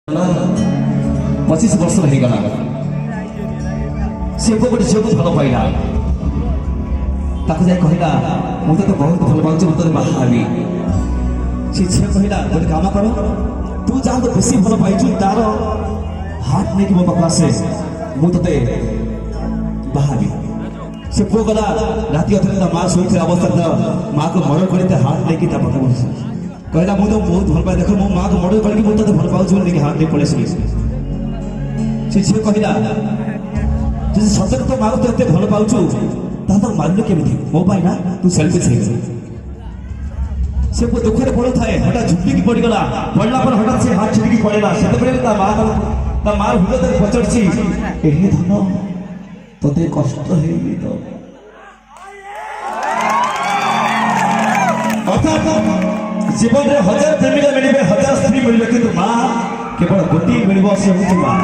25 वर्ष हो गला से गोटे झील को भल पाइला जाए कहला मुझे तो बहुत भल पाऊँ मुझे बाहरी से झील कहला गोटे काम कर तू जहाँ तो बेसी भल पाई तार हाथ नहीं कि मो पाख आसे मुझे बाहरी से पुओ गला राति अथवा माँ शोई अवस्था माँ को मर्डर कर हाथ लेकिन कहला मुझे तो बहुत भल पाए देख मो माँ को मर्डर करके मुझे भल पाऊँ लेकिन हाथ नहीं पड़े से झील कहला तुझे सतर्क तो माँ को तो भल पाऊ तो मानल केमी मो पाई ना तू सेल्फिश से दुखे पड़ू थाए हठात झुटिकी पड़गला पड़ला पर हठात से हाथ छुटिकी पड़ेगा से माँ हृदय पचारसी धन तोते कष्ट है तो अर्थात जीवन में 1000 प्रेमिका मिले 1000 स्त्री मिले कि माँ केवल गोटे मिल से माँ